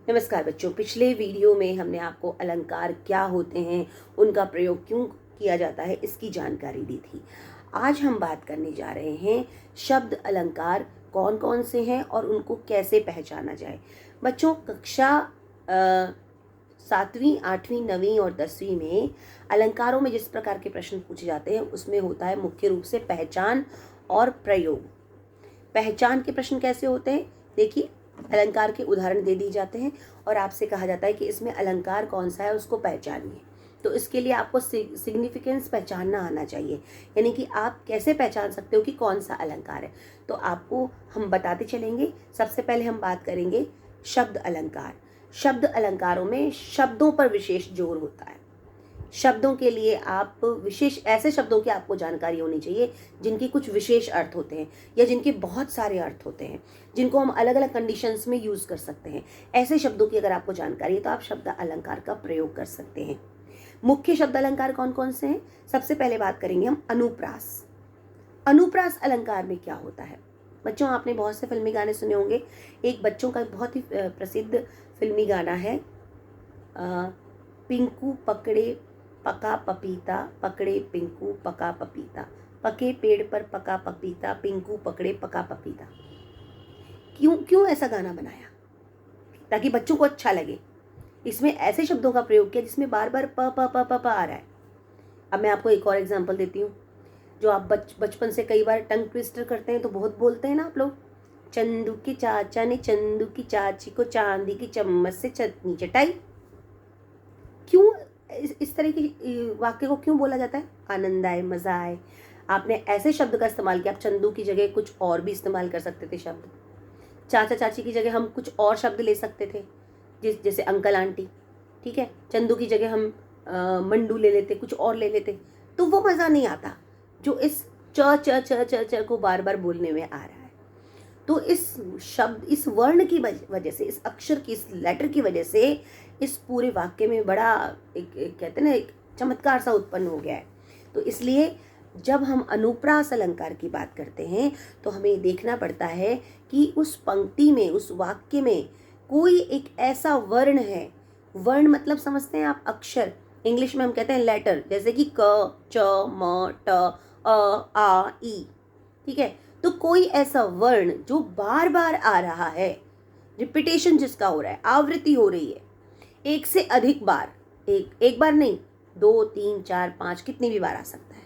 नमस्कार बच्चों, पिछले वीडियो में हमने आपको अलंकार क्या होते हैं, उनका प्रयोग क्यों किया जाता है, इसकी जानकारी दी थी। आज हम बात करने जा रहे हैं शब्द अलंकार कौन कौन से हैं और उनको कैसे पहचाना जाए। बच्चों, कक्षा 7वीं, 8वीं, 9वीं और 10वीं में अलंकारों में जिस प्रकार के प्रश्न पूछे जाते हैं उसमें होता है मुख्य रूप से पहचान और प्रयोग। पहचान के प्रश्न कैसे होते हैं? देखिए, अलंकार के उदाहरण दे दिए जाते हैं और आपसे कहा जाता है कि इसमें अलंकार कौन सा है उसको पहचानिए। तो इसके लिए आपको सिग्निफिकेंस पहचानना आना चाहिए, यानी कि आप कैसे पहचान सकते हो कि कौन सा अलंकार है। तो आपको हम बताते चलेंगे। सबसे पहले हम बात करेंगे शब्द अलंकार। शब्द अलंकारों में शब्दों पर विशेष जोर होता है। शब्दों के लिए आप विशेष ऐसे शब्दों की आपको जानकारी होनी चाहिए जिनके कुछ विशेष अर्थ होते हैं या जिनके बहुत सारे अर्थ होते हैं, जिनको हम अलग अलग कंडीशंस में यूज़ कर सकते हैं। ऐसे शब्दों की अगर आपको जानकारी है तो आप शब्द अलंकार का प्रयोग कर सकते हैं। मुख्य शब्द अलंकार कौन कौन से हैं? सबसे पहले बात करेंगे हम अनुप्रास। अनुप्रास अलंकार में क्या होता है? बच्चों, आपने बहुत से फिल्मी गाने सुने होंगे। एक बच्चों का बहुत ही प्रसिद्ध फिल्मी गाना है, पिंकू पकड़े पका पपीता, पकड़े पिंकू पका पपीता, पके पेड़ पर पका पपीता, पिंकू पकड़े पका पपीता। क्यों ऐसा गाना बनाया? ताकि बच्चों को अच्छा लगे। इसमें ऐसे शब्दों का प्रयोग किया जिसमें बार बार प प प प प आ रहा है। अब मैं आपको एक और एग्जांपल देती हूँ, जो आप बचपन से कई बार टंग ट्विस्टर करते हैं तो बहुत बोलते हैं ना आप लोग। चंदू के चाचा ने चंदू की चाची को चांदी की चम्मच से चटनी चटाई। क्यों इस तरह की वाक्य को क्यों बोला जाता है? आनंद आए, मज़ा आए। आपने ऐसे शब्द का इस्तेमाल किया। आप चंदू की जगह कुछ और भी इस्तेमाल कर सकते थे शब्द। चाचा चाची की जगह हम कुछ और शब्द ले सकते थे, जैसे अंकल आंटी। ठीक है, चंदू की जगह हम मंडू ले लेते, कुछ और ले लेते, तो वो मज़ा नहीं आता जो इस च च च च च को बार बार बोलने में आ रहा है। तो इस शब्द, इस वर्ण की वजह से, इस अक्षर की, इस लेटर की वजह से इस पूरे वाक्य में बड़ा एक कहते हैं ना, एक चमत्कार सा उत्पन्न हो गया है। तो इसलिए जब हम अनुप्रास अलंकार की बात करते हैं तो हमें देखना पड़ता है कि उस पंक्ति में, उस वाक्य में कोई एक ऐसा वर्ण है। वर्ण मतलब समझते हैं आप? अक्षर। इंग्लिश में हम कहते हैं लेटर, जैसे कि क, च, म, ट, अ, आ, ई। ठीक है, तो कोई ऐसा वर्ण जो बार बार आ रहा है, रिपीटेशन जिसका हो रहा है, आवृत्ति हो रही है एक से अधिक बार, एक बार नहीं, 2, 3, 4, 5, कितनी भी बार आ सकता है।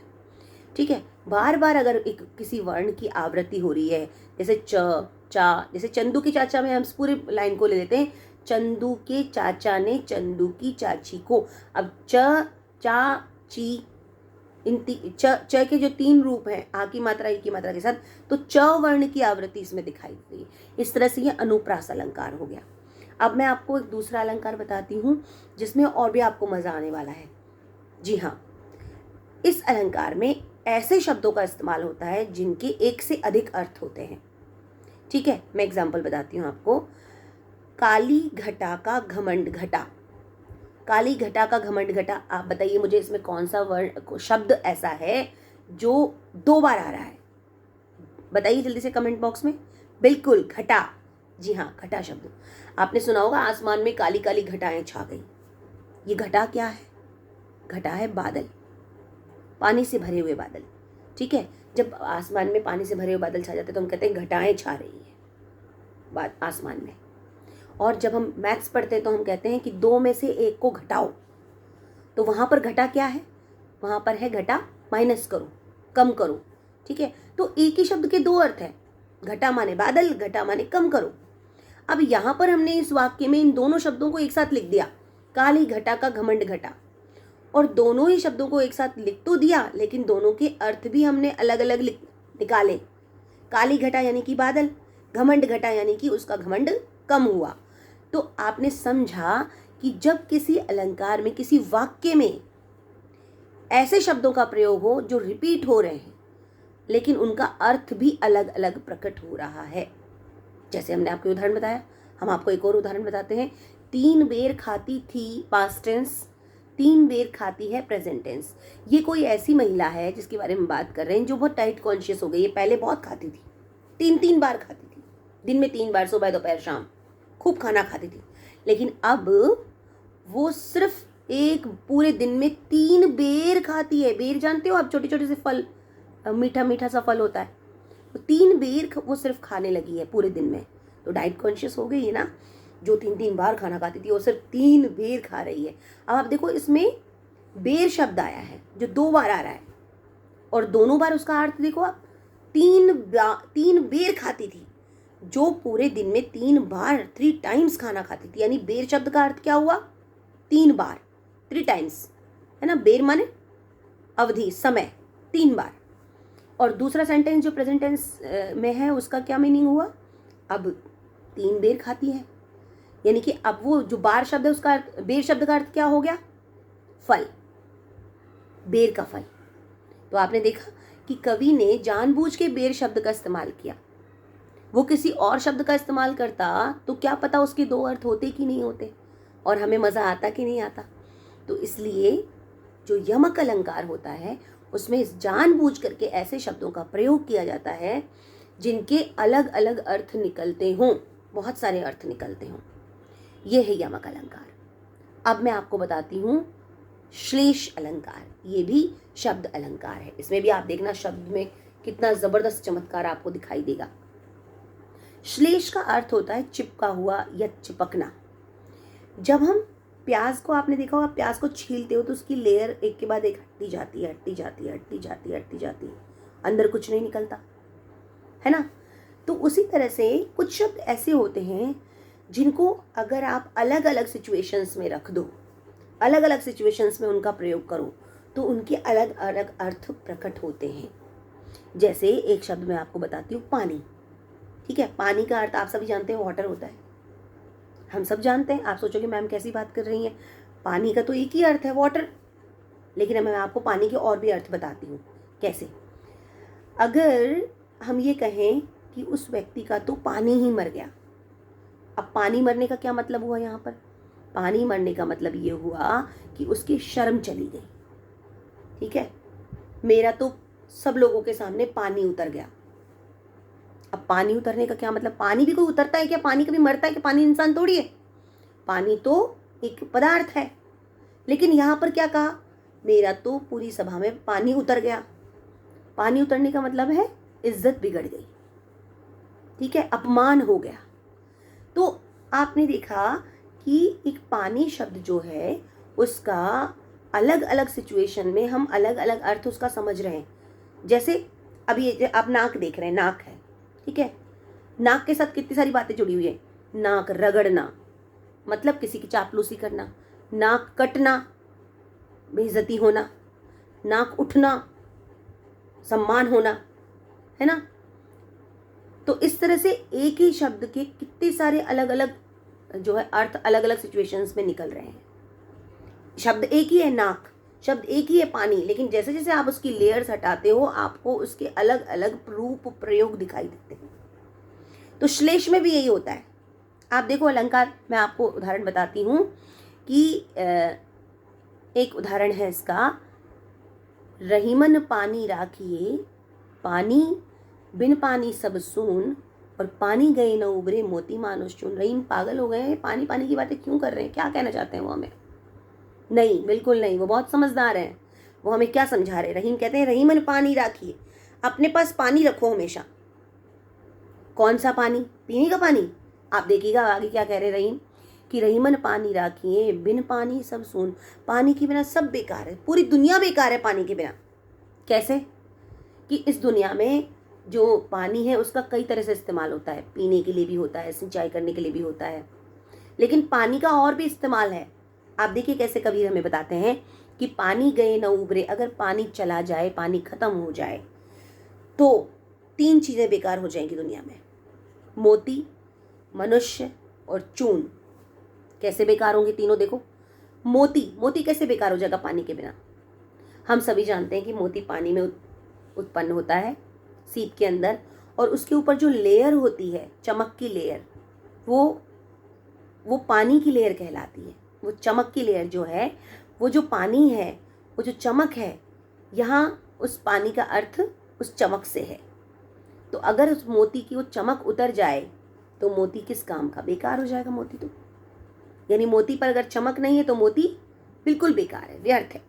ठीक है, बार बार अगर एक किसी वर्ण की आवृत्ति हो रही है, जैसे च, चा, जैसे चंदू के चाचा में हम पूरे लाइन को ले लेते हैं, चंदू के चाचा ने चंदू की चाची को। अब च, चा, ची, च के जो 3 रूप हैं, आ की मात्रा, ई की मात्रा के साथ, तो च वर्ण की आवृत्ति इसमें दिखाई दी है। इस तरह से ये अनुप्रास अलंकार हो गया। अब मैं आपको एक दूसरा अलंकार बताती हूँ जिसमें और भी आपको मजा आने वाला है। जी हाँ, इस अलंकार में ऐसे शब्दों का इस्तेमाल होता है जिनके एक से अधिक अर्थ होते हैं। ठीक है, मैं एग्जाम्पल बताती हूँ आपको। काली घटा का घमंड घटा। काली घटा का घमंड घटा। आप बताइए मुझे, इसमें कौन सा वर्ण, शब्द ऐसा है जो 2 बार आ रहा है? बताइए जल्दी से कमेंट बॉक्स में। बिल्कुल, घटा। जी हाँ, घटा शब्द। आपने सुना होगा, आसमान में काली काली घटाएं छा गई। ये घटा क्या है? घटा है बादल, पानी से भरे हुए बादल। ठीक है, जब आसमान में पानी से भरे हुए बादल छा जाते हैं तो हम कहते हैं घटाएं छा रही है आसमान में। और जब हम मैथ्स पढ़ते हैं तो हम कहते हैं कि 2 में से 1 को घटाओ, तो वहाँ पर घटा क्या है? वहाँ पर है घटा माइनस करो, कम करो। ठीक है, तो एक ही शब्द के 2 अर्थ हैं। घटा माने बादल, घटा माने कम करो। अब यहाँ पर हमने इस वाक्य में इन दोनों शब्दों को एक साथ लिख दिया, काली घटा का घमंड घटा, और दोनों ही शब्दों को एक साथ लिख तो दिया, लेकिन दोनों के अर्थ भी हमने अलग अलग निकाले। काली घटा यानी कि बादल, घमंड घटा यानी कि उसका घमंड कम हुआ। तो आपने समझा कि जब किसी अलंकार में, किसी वाक्य में ऐसे शब्दों का प्रयोग हो जो रिपीट हो रहे हैं लेकिन उनका अर्थ भी अलग अलग प्रकट हो रहा है। जैसे हमने आपको उदाहरण बताया, हम आपको एक और उदाहरण बताते हैं। 3 बेर खाती थी, पास्ट टेंस। 3 बेर खाती है, प्रेजेंट टेंस। ये कोई ऐसी महिला है जिसके बारे में बात कर रहे हैं जो बहुत डाइट कॉन्शियस हो गई है। पहले बहुत खाती थी, 3 बार खाती थी, दिन में 3 बार, सुबह दोपहर शाम। खूब खाना खाती थी, लेकिन अब वो सिर्फ एक पूरे दिन में 3 बेर खाती है। बेर जानते हो आप, छोटे छोटे से फल, मीठा मीठा सा फल होता है, तो 3 बेर वो सिर्फ खाने लगी है पूरे दिन में। तो डाइट कॉन्शियस हो गई है ना, जो 3 बार खाना खाती थी वो सिर्फ 3 बेर खा रही है। अब आप देखो इसमें बेर शब्द आया है जो 2 बार आ रहा है, और दोनों बार उसका अर्थ देखो आप, 3 बेर खाती थी, जो पूरे दिन में 3 बार 3 टाइम्स खाना खाती थी। यानी बेर शब्द का अर्थ क्या हुआ, 3 बार, 3 टाइम्स, है ना। बेर माने अवधि, समय, 3 बार। और दूसरा सेंटेंस जो प्रेजेंट टेंस में है उसका क्या मीनिंग हुआ, अब 3 बेर खाती है। यानी कि अब वो जो बार शब्द है उसका अर्थ, बेर शब्द का अर्थ क्या हो गया, फल, बेर का फल। तो आपने देखा कि कवि ने जानबूझ के बेर शब्द का इस्तेमाल किया। वो किसी और शब्द का इस्तेमाल करता तो क्या पता उसके 2 अर्थ होते कि नहीं होते, और हमें मज़ा आता कि नहीं आता। तो इसलिए जो यमक अलंकार होता है उसमें जानबूझ करके ऐसे शब्दों का प्रयोग किया जाता है जिनके अलग अलग अर्थ निकलते हों, बहुत सारे अर्थ निकलते हों। ये है यमक अलंकार। अब मैं आपको बताती हूँ श्लेष अलंकार। ये भी शब्द अलंकार है। इसमें भी आप देखना शब्द में कितना ज़बरदस्त चमत्कार आपको दिखाई देगा। श्लेष का अर्थ होता है चिपका हुआ या चिपकना। जब हम प्याज को, आपने देखा होगा प्याज को छीलते हो तो उसकी लेयर एक के बाद एक हटती जाती है, हटती जाती है, हटती जाती है, हटती जाती है, अंदर कुछ नहीं निकलता, है ना। तो उसी तरह से कुछ शब्द ऐसे होते हैं जिनको अगर आप अलग अलग सिचुएशंस में रख दो, अलग अलग सिचुएशंस में उनका प्रयोग करो, तो उनके अलग अलग अर्थ प्रकट होते हैं। जैसे एक शब्द मैं आपको बताती हूँ, पानी। ठीक है, पानी का अर्थ आप सभी जानते हैं वाटर होता है, हम सब जानते हैं। आप सोचोगे मैम कैसी बात कर रही हैं, पानी का तो एक ही अर्थ है वाटर। लेकिन अब मैं आपको पानी के और भी अर्थ बताती हूँ। कैसे, अगर हम ये कहें कि उस व्यक्ति का तो पानी ही मर गया। अब पानी मरने का क्या मतलब हुआ यहाँ पर, पानी मरने का मतलब ये हुआ कि उसकी शर्म चली गई। ठीक है, मेरा तो सब लोगों के सामने पानी उतर गया। अब पानी उतरने का क्या मतलब, पानी भी कोई उतरता है क्या, पानी कभी मरता है कि, पानी इंसान थोड़ी है, पानी तो एक पदार्थ है। लेकिन यहाँ पर क्या कहा, मेरा तो पूरी सभा में पानी उतर गया। पानी उतरने का मतलब है इज्जत बिगड़ गई, ठीक है, अपमान हो गया। तो आपने देखा कि एक पानी शब्द जो है उसका अलग अलग सिचुएशन में हम अलग अलग अर्थ उसका समझ रहे हैं। जैसे अभी ये आप नाक देख रहे हैं, नाक है, ठीक है, नाक के साथ कितनी सारी बातें जुड़ी हुई है। नाक रगड़ना मतलब किसी की चापलूसी करना, नाक कटना बेइज्जती होना, नाक उठना सम्मान होना, है ना। तो इस तरह से एक ही शब्द के कितने सारे अलग अलग जो है अर्थ अलग अलग सिचुएशंस में निकल रहे हैं। शब्द एक ही है नाक, शब्द एक ही है पानी, लेकिन जैसे जैसे आप उसकी लेयर्स हटाते हो आपको उसके अलग अलग रूप प्रयोग दिखाई देते हैं। तो श्लेष में भी यही होता है। आप देखो अलंकार, मैं आपको उदाहरण बताती हूँ कि एक उदाहरण है इसका, रहीमन पानी राखिए, पानी बिन पानी सब सून, और पानी गए न उबरे मोती मानुष चून। रहीम पागल हो गए हैं, पानी पानी की बातें क्यों कर रहे हैं, क्या कहना चाहते हैं वो हमें? नहीं, बिल्कुल नहीं, वो बहुत समझदार हैं। वो हमें क्या समझा रहे हैं? रहीम कहते हैं रहीमन पानी राखिए, अपने पास पानी रखो हमेशा। कौन सा पानी? पीने का पानी। आप देखिएगा आगे क्या कह रहे हैं रहीम, कि रहीमन पानी राखिए, बिन पानी सब सून। पानी के बिना सब बेकार है, पूरी दुनिया बेकार है पानी के बिना। कैसे? कि इस दुनिया में जो पानी है उसका कई तरह से इस्तेमाल होता है, पीने के लिए भी होता है, सिंचाई करने के लिए भी होता है, लेकिन पानी का और भी इस्तेमाल है। आप देखिए कैसे कबीर हमें बताते हैं कि पानी गए न उबरे, अगर पानी चला जाए, पानी खत्म हो जाए तो 3 चीज़ें बेकार हो जाएंगी दुनिया में, मोती, मनुष्य और चून। कैसे बेकार होंगे तीनों? देखो, मोती कैसे बेकार हो जाएगा पानी के बिना? हम सभी जानते हैं कि मोती पानी में उत्पन्न होता है सीप के अंदर, और उसके ऊपर जो लेयर होती है, चमक की लेयर, वो पानी की लेयर कहलाती है। वो चमक की लेयर जो है, वो जो पानी है, वो जो चमक है, यहाँ उस पानी का अर्थ उस चमक से है। तो अगर उस मोती की वो चमक उतर जाए तो मोती किस काम का, बेकार हो जाएगा मोती तो। यानी मोती पर अगर चमक नहीं है तो मोती बिल्कुल बेकार है, व्यर्थ है।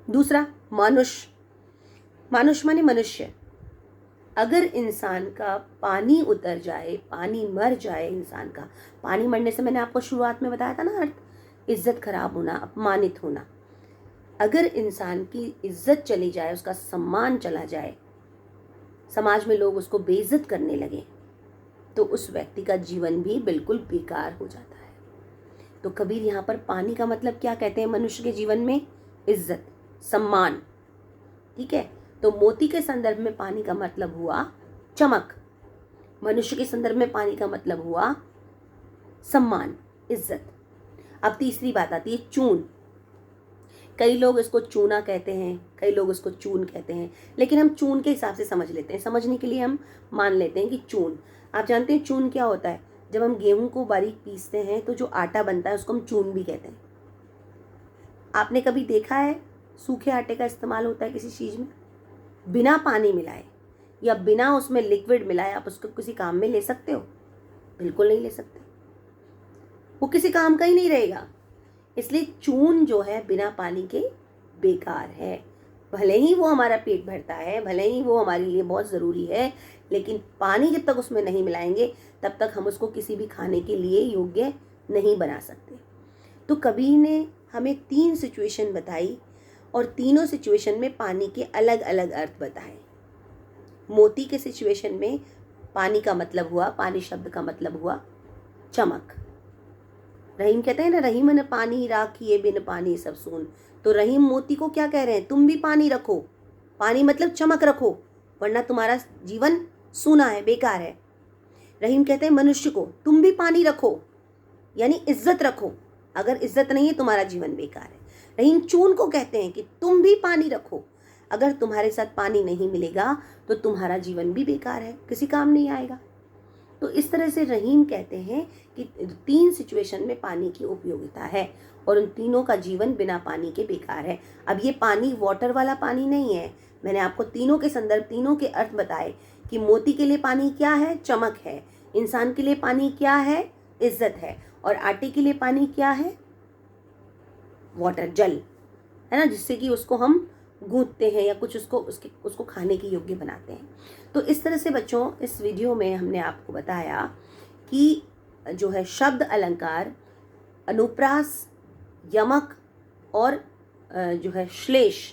दूसरा, मानुष। मानुष माने मनुष्य। अगर इंसान का पानी उतर जाए, पानी मर जाए इंसान का, पानी मरने से मैंने आपको शुरुआत में बताया था ना अर्थ, इज्जत खराब होना, अपमानित होना। अगर इंसान की इज्जत चली जाए, उसका सम्मान चला जाए, समाज में लोग उसको बेइज्जत करने लगे, तो उस व्यक्ति का जीवन भी बिल्कुल बेकार हो जाता है। तो कबीर यहाँ पर पानी का मतलब क्या कहते हैं मनुष्य के जीवन में? इज्जत, सम्मान। ठीक है, तो मोती के संदर्भ में पानी का मतलब हुआ चमक, मनुष्य के संदर्भ में पानी का मतलब हुआ सम्मान, इज्जत। अब तीसरी बात आती है चून। कई लोग इसको चूना कहते हैं, कई लोग इसको चून कहते हैं, लेकिन हम चून के हिसाब से समझ लेते हैं, समझने के लिए हम मान लेते हैं कि चून। आप जानते हैं चून क्या होता है? जब हम गेहूं को बारीक पीसते हैं तो जो आटा बनता है उसको हम चून भी कहते हैं। आपने कभी देखा है सूखे आटे का इस्तेमाल होता है किसी चीज़ में? बिना पानी मिलाए या बिना उसमें लिक्विड मिलाए आप उसको किसी काम में ले सकते हो? बिल्कुल नहीं ले सकते, वो किसी काम का ही नहीं रहेगा। इसलिए चून जो है बिना पानी के बेकार है। भले ही वो हमारा पेट भरता है, भले ही वो हमारे लिए बहुत ज़रूरी है, लेकिन पानी जब तक उसमें नहीं मिलाएंगे तब तक हम उसको किसी भी खाने के लिए योग्य नहीं बना सकते। तो कबीर ने हमें 3 सिचुएशन बताई और तीनों सिचुएशन में पानी के अलग अलग अर्थ बताए। मोती के सिचुएशन में पानी का मतलब हुआ, पानी शब्द का मतलब हुआ चमक। रहीम कहते हैं ना, रहीम न पानी राखिए बिन पानी सब सून। तो रहीम मोती को क्या कह रहे हैं? तुम भी पानी रखो, पानी मतलब चमक रखो, वरना तुम्हारा जीवन सूना है, बेकार है। रहीम कहते हैं मनुष्य को, तुम भी पानी रखो, यानी इज्जत रखो, अगर इज्जत नहीं है तुम्हारा जीवन बेकार है। रहीम चून को कहते हैं कि तुम भी पानी रखो, अगर तुम्हारे साथ पानी नहीं मिलेगा तो तुम्हारा जीवन भी बेकार है, किसी काम नहीं आएगा। तो इस तरह से रहीम कहते हैं कि 3 सिचुएशन में पानी की उपयोगिता है और उन तीनों का जीवन बिना पानी के बेकार है। अब ये पानी वाटर वाला पानी नहीं है, मैंने आपको तीनों के संदर्भ, तीनों के अर्थ बताए कि मोती के लिए पानी क्या है? चमक है। इंसान के लिए पानी क्या है? इज्जत है। और आटे के लिए पानी क्या है? वाटर, जल है ना, जिससे कि उसको हम गूंथते हैं या कुछ उसको खाने के योग्य बनाते हैं। तो इस तरह से बच्चों, इस वीडियो में हमने आपको बताया कि जो है शब्द अलंकार, अनुप्रास, यमक और जो है श्लेष,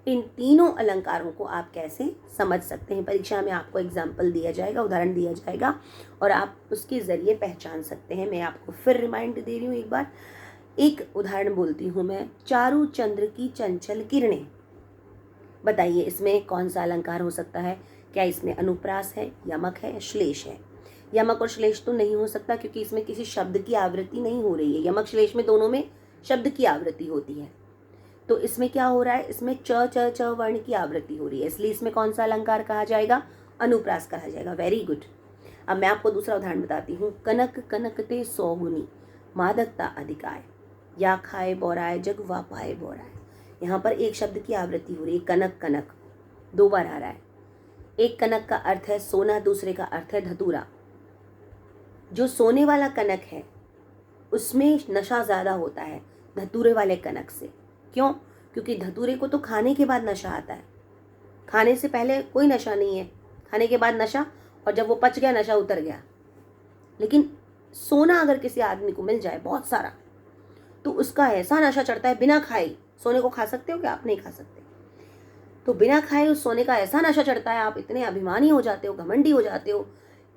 इन तीनों अलंकारों को आप कैसे समझ सकते हैं। परीक्षा में आपको एग्जाम्पल दिया जाएगा, उदाहरण दिया जाएगा और आप उसके ज़रिए पहचान सकते हैं। मैं आपको फिर रिमाइंड दे रही हूँ एक बार, एक उदाहरण बोलती हूँ मैं। चारू चंद्र की चंचल किरणें, बताइए इसमें कौन सा अलंकार हो सकता है? क्या इसमें अनुप्रास है, यमक है, श्लेष है? यमक और श्लेष तो नहीं हो सकता क्योंकि इसमें किसी शब्द की आवृत्ति नहीं हो रही है। यमक श्लेष में दोनों में शब्द की आवृत्ति होती है। तो इसमें क्या हो रहा है? इसमें च च च वर्ण की आवृत्ति हो रही है, इसलिए इसमें कौन सा अलंकार कहा जाएगा? अनुप्रास कहा जाएगा। Very good. अब मैं आपको दूसरा उदाहरण बताती हूँ। कनक कनकते सौगुनी मादकता अधिकाय, या खाए बोराए जग वा पाए बोराए। यहाँ पर एक शब्द की आवृत्ति हो रही है, कनक कनक 2 बार आ रहा है। एक कनक का अर्थ है सोना, दूसरे का अर्थ है धतूरा। जो सोने वाला कनक है उसमें नशा ज़्यादा होता है धतूरे वाले कनक से। क्यों? क्योंकि धतूरे को तो खाने के बाद नशा आता है, खाने से पहले कोई नशा नहीं है, खाने के बाद नशा, और जब वो पच गया नशा उतर गया। लेकिन सोना अगर किसी आदमी को मिल जाए बहुत सारा, तो उसका ऐसा नशा चढ़ता है, बिना खाए सोने को खा सकते हो क्या? आप नहीं खा सकते। तो बिना खाए उस सोने का ऐसा नशा चढ़ता है, आप इतने अभिमानी हो जाते हो, घमंडी हो जाते हो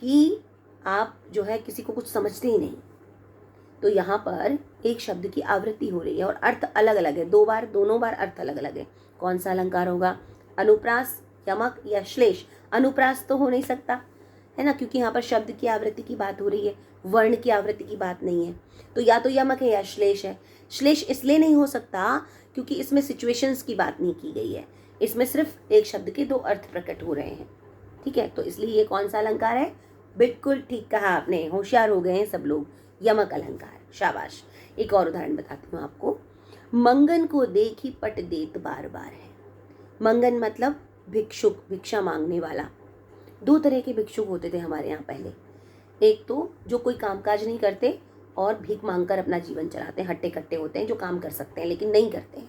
कि आप जो है किसी को कुछ समझते ही नहीं। तो यहाँ पर एक शब्द की आवृत्ति हो रही है और अर्थ अलग अलग है, 2 बार, दोनों बार अर्थ अलग अलग है। कौन सा अलंकार होगा? अनुप्रास, यमक या श्लेष? अनुप्रास तो हो नहीं सकता है ना, क्योंकि यहाँ पर शब्द की आवृत्ति की बात हो रही है, वर्ण की आवृत्ति की बात नहीं है। तो या तो यमक है या श्लेष है। श्लेष इसलिए नहीं हो सकता क्योंकि इसमें सिचुएशंस की बात नहीं की गई है, इसमें सिर्फ एक शब्द के 2 अर्थ प्रकट हो रहे हैं। ठीक है, तो इसलिए ये कौन सा अलंकार है? बिल्कुल ठीक कहा आपने, होशियार हो गए हैं सब लोग, यमक अलंकार। शाबाश। एक और उदाहरण बताती हूँ आपको। मंगन को देखी पट देत बार बार है। मंगन मतलब भिक्षुक, भिक्षा मांगने वाला। 2 तरह के भिक्षुक होते थे हमारे यहाँ पहले। एक तो जो कोई कामकाज नहीं करते और भीख मांगकर अपना जीवन चलाते हैं, हट्टे कट्टे होते हैं, जो काम कर सकते हैं लेकिन नहीं करते हैं,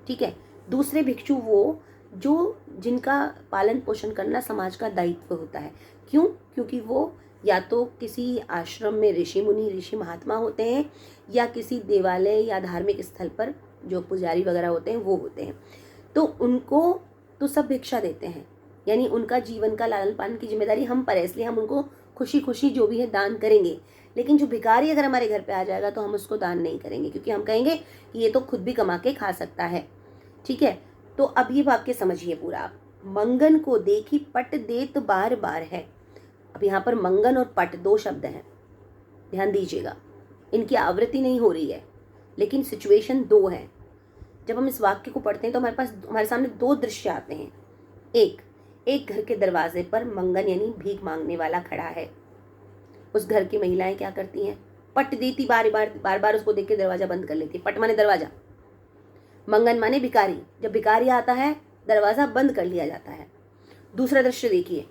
ठीक है। दूसरे भिक्षु वो जो जिनका पालन पोषण करना समाज का दायित्व होता है। क्यों? क्योंकि वो या तो किसी आश्रम में ऋषि मुनि ऋषि महात्मा होते हैं, या किसी देवालय या धार्मिक स्थल पर जो पुजारी वगैरह होते हैं वो होते हैं। तो उनको तो सब भिक्षा देते हैं, यानी उनका जीवन का लालन पालन की जिम्मेदारी हम पर है, इसलिए हम उनको खुशी खुशी जो भी है दान करेंगे। लेकिन जो भिखारी अगर हमारे घर पे आ जाएगा तो हम उसको दान नहीं करेंगे, क्योंकि हम कहेंगे कि ये तो खुद भी कमा के खा सकता है, ठीक है। तो अब ये वाक्य समझिए पूरा आप। मंगन को देखी पट देत बार बार है। अब यहाँ पर मंगन और पट दो शब्द हैं, ध्यान दीजिएगा, इनकी आवृत्ति नहीं हो रही है, लेकिन सिचुएशन दो है। जब हम इस वाक्य को पढ़ते हैं तो हमारे सामने दो दृश्य आते हैं। एक घर के दरवाजे पर मंगन यानी भीख मांगने वाला खड़ा है। उस घर की महिलाएं क्या करती हैं? पट देती, बार बार उसको देख के दरवाजा बंद कर लेती। पट माने दरवाजा, मंगन माने भिखारी। जब भिखारी आता है दरवाजा बंद कर लिया जाता है। दूसरा दृश्य देखिए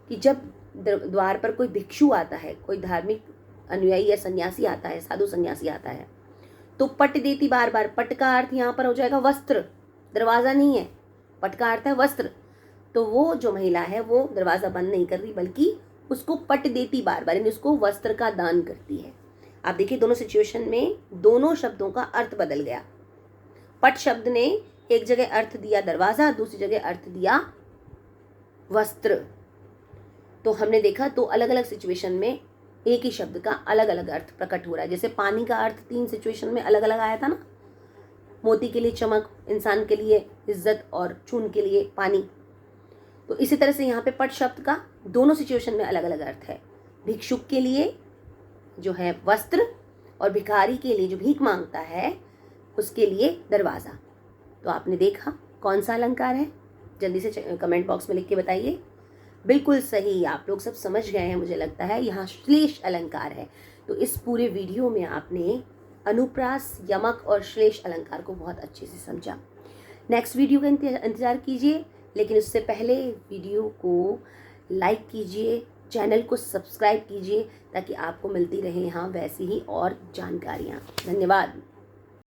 कि जब द्वार पर कोई भिक्षु आता है, कोई धार्मिक अनुयायी या सन्यासी आता है, साधु सन्यासी आता है, तो पट देती बार बार। पट का अर्थ यहाँ पर हो जाएगा वस्त्र, दरवाजा नहीं है। पट का अर्थ है वस्त्र। तो वो जो महिला है वो दरवाजा बंद नहीं कर रही, बल्कि उसको पट देती बार बार, यानी उसको वस्त्र का दान करती है। आप देखिए दोनों सिचुएशन में दोनों शब्दों का अर्थ बदल गया। पट शब्द ने एक जगह अर्थ दिया दरवाजा, दूसरी जगह अर्थ दिया वस्त्र। तो हमने देखा दो अलग अलग सिचुएशन में एक ही शब्द का अलग अलग अर्थ प्रकट हो रहा है। जैसे पानी का अर्थ 3 सिचुएशन में अलग अलग आया था ना, मोती के लिए चमक, इंसान के लिए इज्जत और चून के लिए पानी। तो इसी तरह से यहाँ पे पट शब्द का दोनों सिचुएशन में अलग अलग अर्थ है। भिक्षुक के लिए जो है वस्त्र, और भिखारी के लिए जो भीख मांगता है उसके लिए दरवाज़ा। तो आपने देखा कौन सा अलंकार है? जल्दी से कमेंट बॉक्स में लिख के बताइए। बिल्कुल सही, आप लोग सब समझ गए हैं मुझे लगता है, यहाँ श्लेष अलंकार है। तो इस पूरे वीडियो में आपने अनुप्रास, यमक और श्लेष अलंकार को बहुत अच्छे से समझा। नेक्स्ट वीडियो का इंतजार कीजिए, लेकिन उससे पहले वीडियो को लाइक कीजिए, चैनल को सब्सक्राइब कीजिए, ताकि आपको मिलती रहे यहाँ वैसी ही और जानकारियाँ। धन्यवाद।